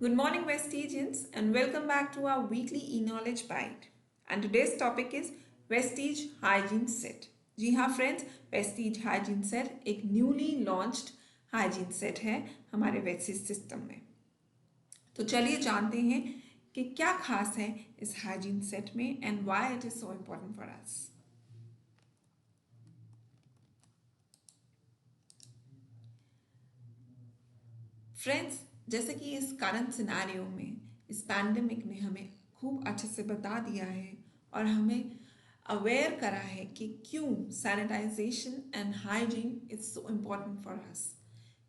Good morning, Vestigians, and welcome back to our weekly e-knowledge bite. And today's topic is Vestige Hygiene Set. जी हाँ friends, Vestige hygiene set एक newly launched hygiene set है हमारे Vestige system में। तो चलिए जानते हैं कि क्या खास है इस हाइजीन सेट में and why it is so important for us. Friends, जैसे कि इस करंट सिनेरियो में इस पैंडेमिक ने हमें खूब अच्छे से बता दिया है और हमें अवेयर करा है कि क्यों sanitization and hygiene is so important for us.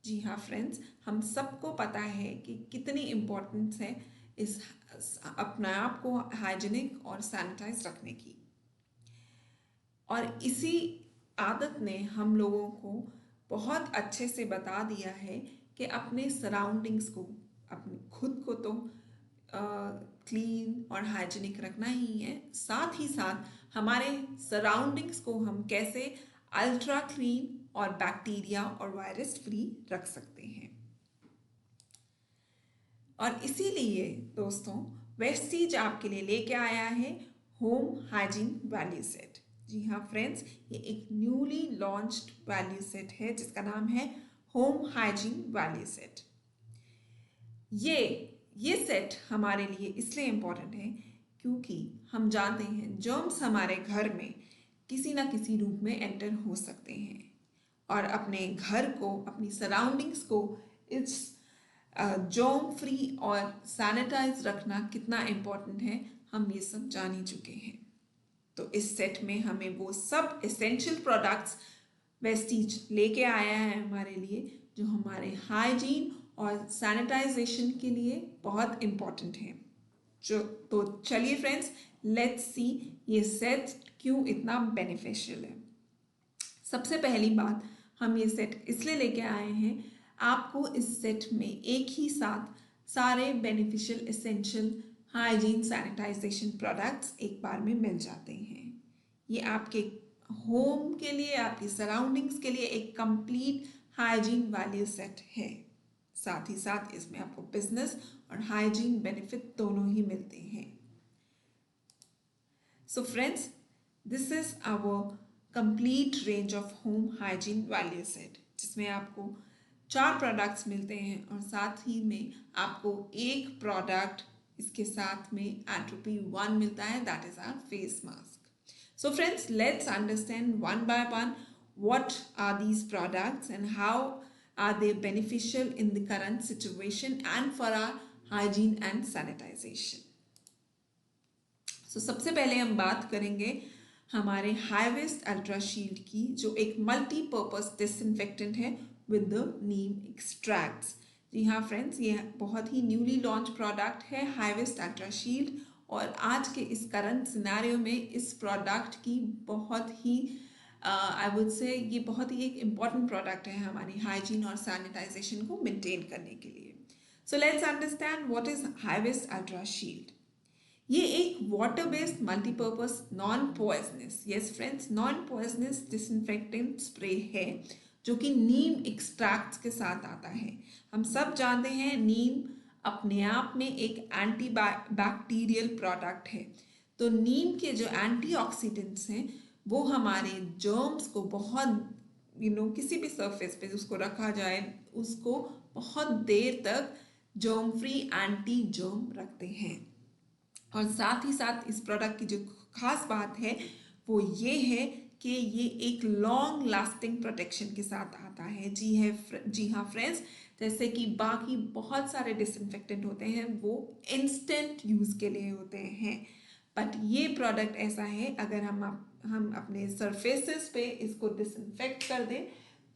जी हाँ फ्रेंड्स, हम सबको पता है कि कितनी इम्पोर्टेंस है इस अपने आप को हाइजीनिक और सैनिटाइज रखने की। और इसी आदत ने हम लोगों को बहुत अच्छे से बता दिया है कि अपने सराउंडिंग्स को, अपने खुद को तो क्लीन और हाइजीनिक रखना ही है, साथ ही साथ हमारे सराउंडिंग्स को हम कैसे अल्ट्रा क्लीन और बैक्टीरिया और वायरस फ्री रख सकते हैं। और इसीलिए दोस्तों, वेस्टीज आपके लिए लेके आया है होम हाइजीन वैल्यू सेट। जी हाँ फ्रेंड्स, ये एक न्यूली लॉन्च्ड वैल्यू सेट है जिसका नाम है होम हाइजीन वैल्यू सेट। ये सेट हमारे लिए इसलिए इम्पोर्टेंट है क्योंकि हम जानते हैं जर्म्स हमारे घर में किसी ना किसी रूप में एंटर हो सकते हैं और अपने घर को, अपनी सराउंडिंग्स को इस जर्म फ्री और सैनिटाइज रखना कितना इम्पोर्टेंट है, हम ये सब जान ही चुके हैं। तो इस सेट में हमें वो सब एसेंशियल प्रोडक्ट्स वेस्टीज लेके आया है हमारे लिए जो हमारे हाइजीन और सैनिटाइजेशन के लिए बहुत इम्पोर्टेंट है। तो चलिए फ्रेंड्स, लेट्स सी ये सेट क्यों इतना बेनिफिशियल है। सबसे पहली बात, हम ये सेट इसलिए लेके आए हैं, आपको इस सेट में एक ही साथ सारे beneficial essential hygiene sanitization products एक बार में मिल जाते हैं। ये आपके होम के लिए, आपकी सराउंडिंग्स के लिए एक कंप्लीट हाइजीन वैल्यू सेट है। साथ ही साथ इसमें आपको बिजनेस और हाइजीन बेनिफिट दोनों ही मिलते हैं। So friends, this is our complete range of home hygiene value set, जिसमें आपको 4 प्रोडक्ट्स मिलते हैं और साथ ही में आपको एक प्रोडक्ट इसके साथ में एंट्रोपी 1 मिलता है, that is our face mask. So friends, let's understand one by one what are these products and how are they beneficial in the current situation and for our hygiene and sanitization. So सबसे पहले हम बात करेंगे हमारे हाईवेस्ट Ultra shield की, जो एक multipurpose disinfectant है विद द नीम एक्सट्रैक्ट्स। जी हाँ फ्रेंड्स, ये बहुत ही न्यूली लॉन्च प्रोडक्ट है हाईवेस्ट अल्ट्रा शील्ड और आज के इस करंट सिनेरियो में इस प्रोडक्ट की बहुत ही आई वुड से ये बहुत ही एक इम्पॉर्टेंट प्रोडक्ट है हमारी हाइजीन और सैनिटाइजेशन को मेंटेन करने के लिए। So let's understand what is Hiwist Ultra Shield. ये एक water based multipurpose non poisonous, yes friends, non poisonous disinfectant spray है जो कि नीम एक्सट्रैक्ट्स के साथ आता है। हम सब जानते हैं नीम अपने आप में एक एंटी बैक्टीरियल प्रोडक्ट है। तो नीम के जो एंटीऑक्सीडेंट्स हैं वो हमारे जर्म्स को बहुत किसी भी सरफेस पे उसको रखा जाए उसको बहुत देर तक जर्म फ्री एंटी जर्म रखते हैं। और साथ ही साथ इस प्रोडक्ट की जो खास बात है वो ये है कि ये एक लॉन्ग लास्टिंग प्रोटेक्शन के साथ आता है। जी हाँ फ्रेंड्स, जैसे कि बाकी बहुत सारे डिसइंफेक्टेंट होते हैं वो इंस्टेंट यूज़ के लिए होते हैं, बट ये प्रोडक्ट ऐसा है अगर हम अपने सरफेसेस पे इसको डिसइंफेक्ट कर दें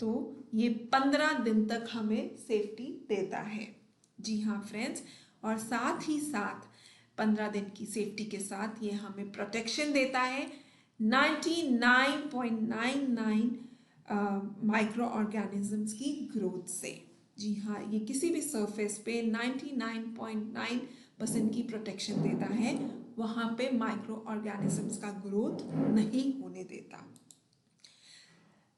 तो ये 15 दिन तक हमें सेफ्टी देता है। जी हाँ फ्रेंड्स, और साथ ही साथ 15 दिन की सेफ्टी के साथ ये हमें प्रोटेक्शन देता है 99.99 माइक्रो ऑर्गेनिजम्स की ग्रोथ से। जी हाँ, ये किसी भी सरफेस पे 99.9% की प्रोटेक्शन देता है, वहाँ पे माइक्रो ऑर्गेनिजम्स का ग्रोथ नहीं होने देता।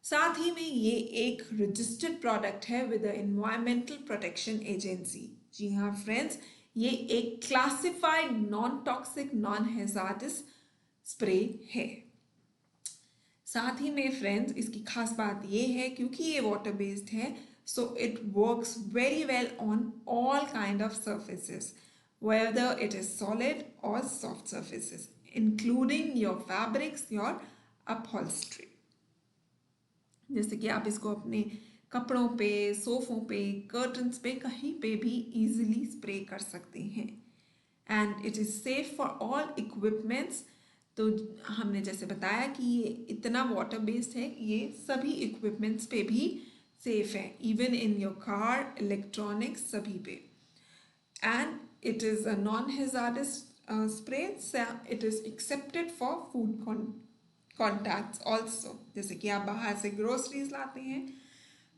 साथ ही में ये एक रजिस्टर्ड प्रोडक्ट है with the environmental protection agency. जी हाँ फ्रेंड्स, ये एक classified non toxic non hazardous spray है। साथ ही में फ्रेंड्स इसकी खास बात ये है क्योंकि ये वाटर बेस्ड है, so it works very well on all kind of surfaces, whether it is solid or soft surfaces, including your fabrics, your upholstery। जैसे कि आप इसको अपने कपड़ों पे, सोफों पे, कर्टन्स पे, कहीं पे भी इजीली स्प्रे कर सकते हैं। And it is safe for all equipments. तो हमने जैसे बताया कि ये इतना वाटर बेस्ड है, ये सभी इक्विपमेंट्स पे भी सेफ है, even in your car, electronics, सभी पे। And it is a non hazardous spray, it is accepted for food contacts also. जैसे कि आप बाहर से ग्रोसरीज लाते हैं,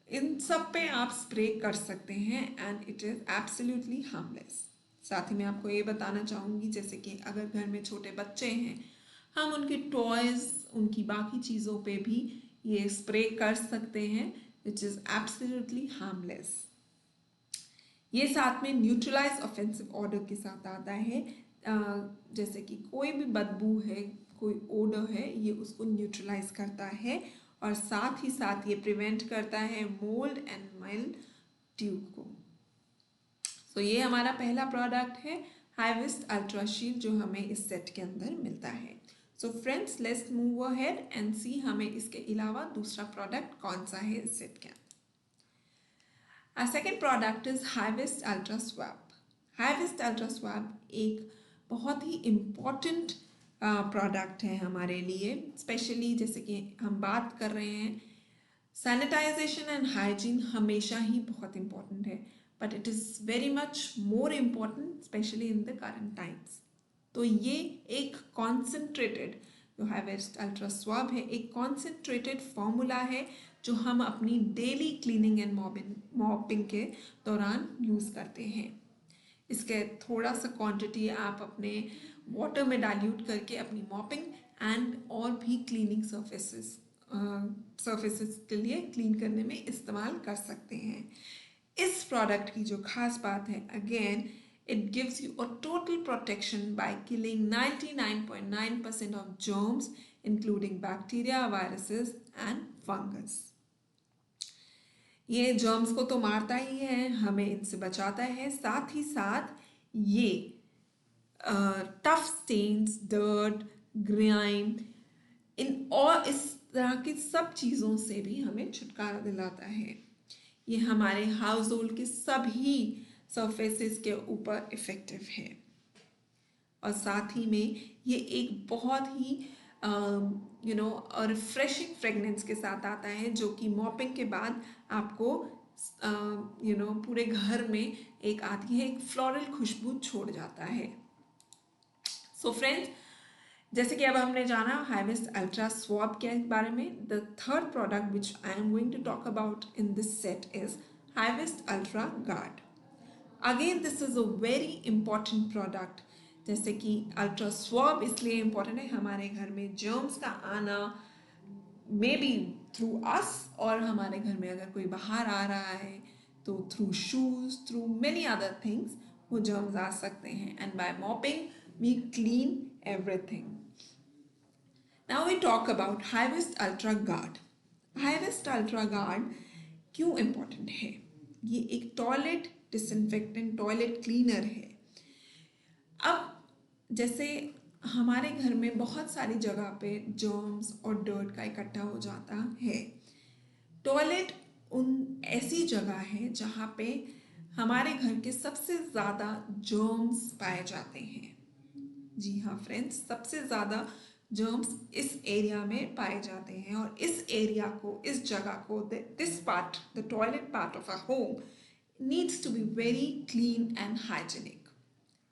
इन सब पे आप स्प्रे कर सकते हैं and it is absolutely harmless. साथ ही मैं आपको ये बताना चाहूँगी, जैसे कि अगर घर में छोटे बच्चे हैं, हम उनकी टॉयज़, उनकी बाकी चीज़ों पे भी ये स्प्रे कर सकते हैं, विच इज़ एब्सोल्युटली हार्मलेस। ये साथ में न्यूट्रलाइज ऑफेंसिव ऑर्डर के साथ आता है। जैसे कि कोई भी बदबू है, कोई ओडर है, ये उसको न्यूट्रलाइज करता है और साथ ही साथ ये प्रिवेंट करता है मोल्ड एंड मिल्ड्यू को। तो ये हमारा पहला प्रोडक्ट है हाईविस्ट अल्ट्रा शील्ड, जो हमें इस सेट के अंदर मिलता है। So friends, let's move ahead and see हमें इसके अलावा दूसरा प्रोडक्ट कौन सा है इस सेट के अंदर। Our second product is Hivist Ultra Swab। Hivist Ultra Swab एक बहुत ही इम्पॉर्टेंट प्रोडक्ट है हमारे लिए, स्पेशली जैसे कि हम बात कर रहे हैं, सैनिटाइजेशन एंड हाइजीन हमेशा ही बहुत इम्पॉर्टेंट है, but it is very much more important specially in the current times. तो ये एक कॉन्सेंट्रेटेड, जो हाईविस्ट अल्ट्रा स्वाब है, एक कॉन्सेंट्रेटेड फॉर्मूला है जो हम अपनी डेली क्लीनिंग एंड मॉपिंग के दौरान यूज़ करते हैं। इसके थोड़ा सा क्वांटिटी आप अपने वाटर में डाइल्यूट करके अपनी मॉपिंग एंड और भी क्लीनिंग सर्फेसेस के लिए क्लीन करने में इस्तेमाल कर सकते हैं। इस प्रोडक्ट की जो खास बात है, again it gives you a total protection by killing 99.9% of germs, including bacteria, viruses and fungus। ये जर्म्स को तो मारता ही है, हमें इनसे बचाता है, साथ ही साथ ये टफ स्टेन्स, डर्ट, ग्राइम, इन और इस तरह की सब चीज़ों से भी हमें छुटकारा दिलाता है। ये हमारे हाउस होल्ड के सभी सरफेसेस के ऊपर इफ़ेक्टिव है और साथ ही में ये एक बहुत ही रिफ्रेशिंग फ्रेगनेंस के साथ आता है, जो कि मॉपिंग के बाद आपको पूरे घर में एक आती है, एक फ्लोरल खुशबू छोड़ जाता है। सो फ्रेंड्स, जैसे कि अब हमने जाना हाईविस्ट अल्ट्रा स्वाब के बारे में, the third product which I am going to talk about in this set is Hiwist Ultra Guard. Again this is a very important product. जैसे कि अल्ट्रा स्वाब इसलिए इम्पॉर्टेंट है, हमारे घर में जर्म्स का आना मे बी थ्रू अस, और हमारे घर में अगर कोई बाहर आ रहा है तो through shoes, through many other things वो जर्म्स आ सकते हैं, and by mopping we clean everything. Now we talk about Hiwist Ultra Guard. Hiwist Ultra Guard क्यों इम्पॉर्टेंट है? ये एक टॉयलेट डिसइंफेक्टेंट, टॉयलेट क्लीनर है। अब जैसे हमारे घर में बहुत सारी जगह पे जर्म्स और डर्ट का इकट्ठा हो जाता है, टॉयलेट उन ऐसी जगह है जहाँ पे हमारे घर के सबसे ज़्यादा जर्म्स पाए जाते हैं। जी हाँ फ्रेंड्स, सबसे ज़्यादा जर्म्स इस एरिया में पाए जाते हैं और इस एरिया को, इस जगह को, this part, the toilet part of a home needs to be very clean and hygienic।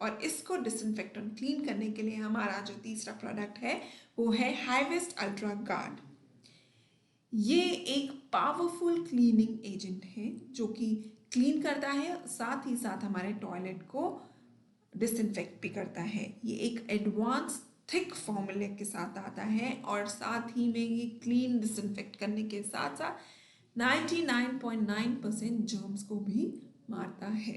और इसको डिसइंफेक्टेंट क्लीन करने के लिए हमारा जो तीसरा प्रोडक्ट है वो है हाईविस्ट अल्ट्रा गार्ड। ये एक पावरफुल क्लीनिंग एजेंट है जो कि क्लीन करता है, साथ ही साथ हमारे टॉयलेट को डिसइंफेक्ट भी करता है। ये एक एडवांस थिक फॉर्मूले के साथ आता है और साथ ही में ये क्लीन डिसइंफेक्ट करने के साथ साथ 99.9% जर्म्स को भी मारता है।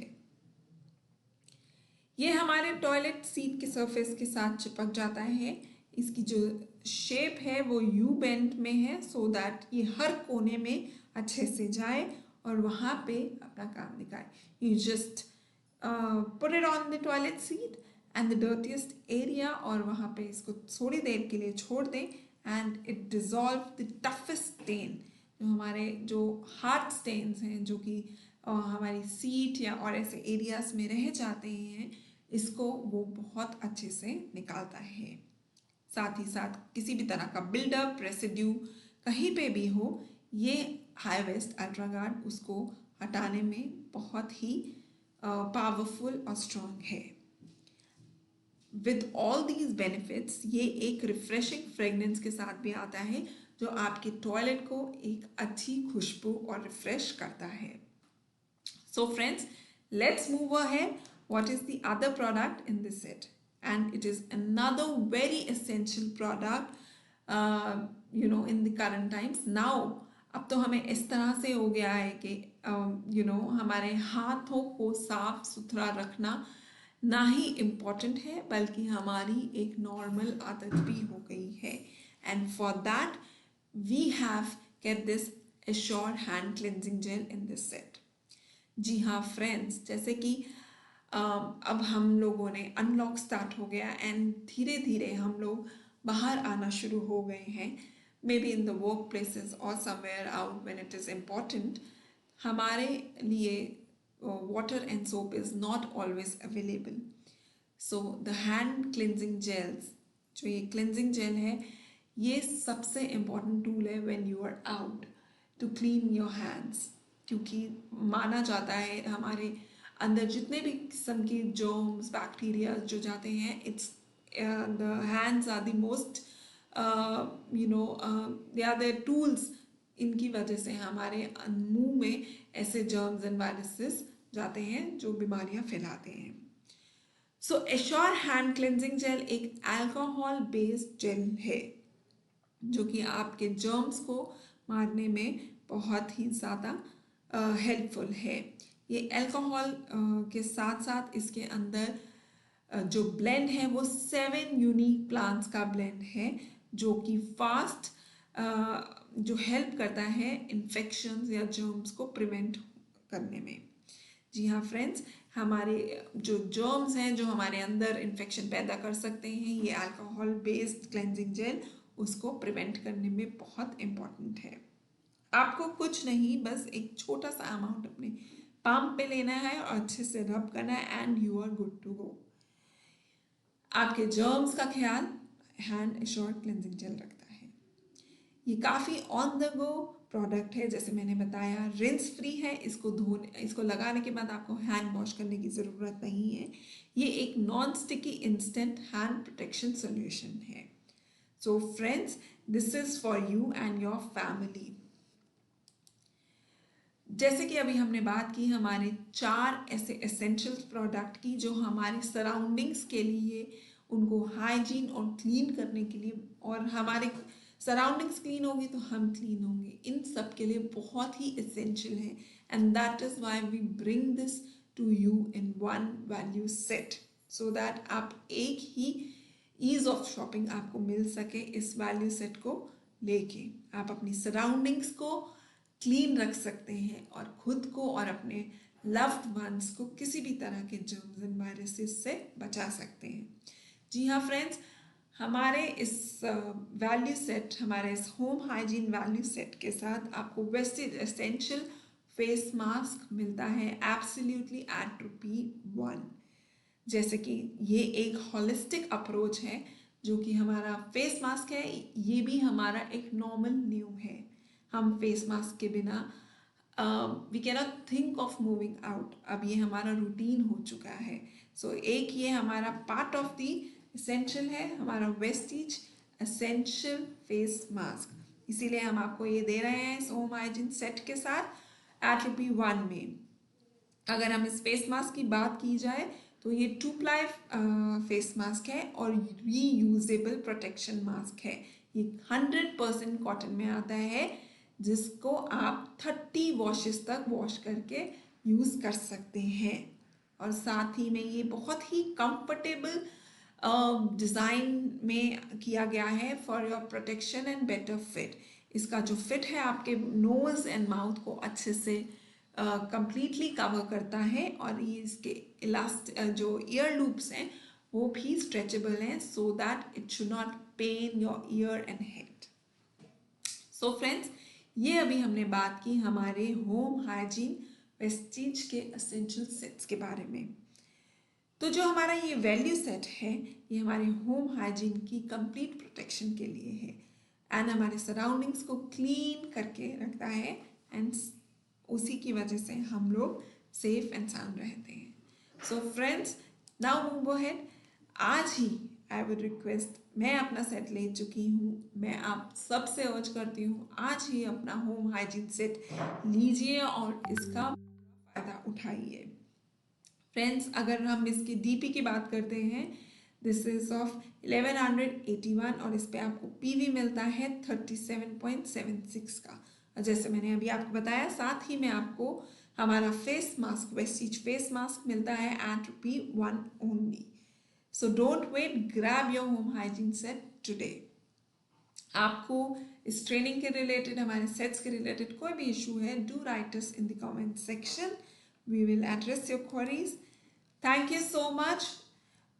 ये हमारे टॉयलेट सीट के सरफेस के साथ चिपक जाता है। इसकी जो शेप है वो यू बेंड में है, सो दैट ये हर कोने में अच्छे से जाए और वहाँ पे अपना काम दिखाए। You just put it on the toilet seat and the dirtiest area, और वहाँ पे इसको थोड़ी देर के लिए छोड़ दें and it dissolve the toughest stain. जो हमारे जो हार्ड स्टेन्स हैं जो कि हमारी सीट या और ऐसे एरियाज में रह जाते हैं, इसको वो बहुत अच्छे से निकालता है। साथ ही साथ किसी भी तरह का बिल्डअप रेसिड्यू कहीं पे भी हो, ये हाई वेस्ट अल्ट्रा गार्ड उसको हटाने में बहुत ही पावरफुल और स्ट्रॉन्ग है। विद ऑल दीज बेनिफिट्स, ये एक रिफ्रेशिंग फ्रेगनेंस के साथ भी आता है जो आपके टॉयलेट को एक अच्छी खुशबू और रिफ्रेश करता है। So friends, let's move ahead. What is the other product in this set? And it is another very essential product, in the current times. Now, अब तो हमें इस तरह से हो गया है कि हमारे हाथों को साफ सुथरा रखना ना ही इम्पॉर्टेंट है, बल्कि हमारी एक नॉर्मल आदत भी हो गई है। And for that we have kept this Assure hand cleansing gel in this set. जी हाँ फ्रेंड्स, जैसे कि अब हम लोगों ने अनलॉक स्टार्ट हो गया एंड धीरे धीरे हम लोग बाहर आना शुरू हो गए हैं, maybe in the work places और somewhere out when it is important. हमारे लिए water and soap is not always available. So the hand cleansing gels, जो ये क्लिनजिंग जेल है, ये सबसे इम्पॉर्टेंट टूल है when you are out to clean your hands. क्योंकि माना जाता है हमारे अंदर जितने भी किस्म के जर्म्स बैक्टीरिया जो जाते हैं, it's the hands are the most they are the tools. इनकी वजह से हमारे मुंह में ऐसे जर्म्स एंड वायरसेस जाते हैं जो बीमारियां फैलाते हैं। सो एश्योर हैंड क्लेंजिंग जेल एक अल्कोहल बेस्ड जेल है जो कि आपके जर्म्स को मारने में बहुत ही ज़्यादा हेल्पफुल है। ये अल्कोहल के साथ साथ इसके अंदर जो ब्लेंड है वो 7 यूनिक प्लांट्स का ब्लेंड है जो कि फास्ट जो हेल्प करता है इन्फेक्शंस या जर्म्स को प्रिवेंट करने में। जी हाँ फ्रेंड्स, हमारे जो जर्म्स हैं जो हमारे अंदर इन्फेक्शन पैदा कर सकते हैं, ये अल्कोहल बेस्ड क्लेंजिंग जेल उसको प्रिवेंट करने में बहुत इम्पॉर्टेंट है। आपको कुछ नहीं, बस एक छोटा सा अमाउंट अपने पाम पे लेना है और अच्छे से रब करना है and you are good to go. आपके जर्म्स का ख्याल हैंड एश्योर्ड क्लेंजिंग जेल रखता है। ये काफ़ी ऑन द गो प्रोडक्ट है, जैसे मैंने बताया रिंस फ्री है। इसको लगाने के बाद आपको हैंड वॉश करने की ज़रूरत नहीं है। ये एक non sticky instant hand protection solution है। So friends, this is for you and your family. जैसे कि अभी हमने बात की हमारे 4 ऐसे एसेंशियल प्रोडक्ट की जो हमारे सराउंडिंग्स के लिए उनको हाइजीन और क्लीन करने के लिए, और हमारे सराउंडिंग्स क्लीन होगी तो हम क्लीन होंगे, इन सब के लिए बहुत ही एसेंशियल है। And that is why we bring this to you in one value set, so that आप एक ही ईज ऑफ शॉपिंग आपको मिल सके इस वैल्यू सेट को लेके। आप अपनी सराउंडिंग्स को क्लीन रख सकते हैं और खुद को और अपने लव्ड वंस को किसी भी तरह के जर्म्स एंड वायरसेस से बचा सकते हैं। जी हाँ फ्रेंड्स, हमारे इस वैल्यू सेट, हमारे इस होम हाइजीन वैल्यू सेट के साथ आपको वेस्टेज एसेंशियल फेस मास्क मिलता है एब्सोल्युटली एट ₹1। जैसे कि ये एक होलिस्टिक अप्रोच है जो कि हमारा फेस मास्क है, ये भी हमारा एक नॉर्मल न्यू है। हम फेस मास्क के बिना we cannot think of moving out, अब ये हमारा रूटीन हो चुका है। सो एक ये हमारा पार्ट ऑफ द एसेंशियल है, हमारा वेस्टीज एसेंशियल फेस मास्क, इसीलिए हम आपको ये दे रहे हैं इस होम हाइजीन सेट के साथ एट ₹1 में। अगर हम इस फेस मास्क की बात की जाए तो ये 2 प्लाई फेस मास्क है और रीयूजेबल प्रोटेक्शन मास्क है। ये 100% कॉटन में आता है जिसको आप 30 वॉशेस तक वॉश करके यूज़ कर सकते हैं। और साथ ही में ये बहुत ही कंफर्टेबल डिज़ाइन में किया गया है for your protection and better fit. इसका जो फिट है आपके नोज एंड माउथ को अच्छे से कंप्लीटली कवर करता है, और ये इसके जो ईयर लूप्स हैं वो भी स्ट्रेचेबल हैं so that it should not pain your ear and head. So friends, ये अभी हमने बात की हमारे होम हाइजीन वेस्टीज के एसेंशियल सेट्स के बारे में। तो जो हमारा ये वैल्यू सेट है ये हमारे होम हाइजीन की कंप्लीट प्रोटेक्शन के लिए है एंड हमारे सराउंडिंग्स को क्लीन करके रखता है एंड उसी की वजह से हम लोग सेफ एंड साउंड रहते हैं। So friends, now move ahead. आज ही आई वुड रिक्वेस्ट, मैं अपना सेट ले चुकी हूँ, मैं आप सबसे अर्ज करती हूँ आज ही अपना होम हाइजीन सेट लीजिए और इसका फ़ायदा उठाइए। फ्रेंड्स, अगर हम इसकी डीपी की बात करते हैं, दिस इज ऑफ 1181 और इस पे आपको पीवी मिलता है 37.76 का। और जैसे मैंने अभी आपको बताया, साथ ही में आपको हमारा face mask, Vestige face mask मिलता है at ₹1 only. So don't wait, grab your home hygiene set today. आपको इस ट्रेनिंग के रिलेटेड, हमारे सेट्स के रिलेटेड कोई भी इशू है, do right us in the comment section, we will address your queries. Thank you so much,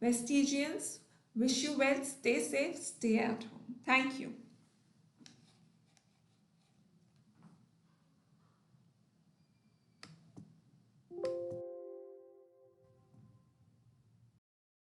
Vestigians. Wish you well. Stay safe. Stay at home. Thank you.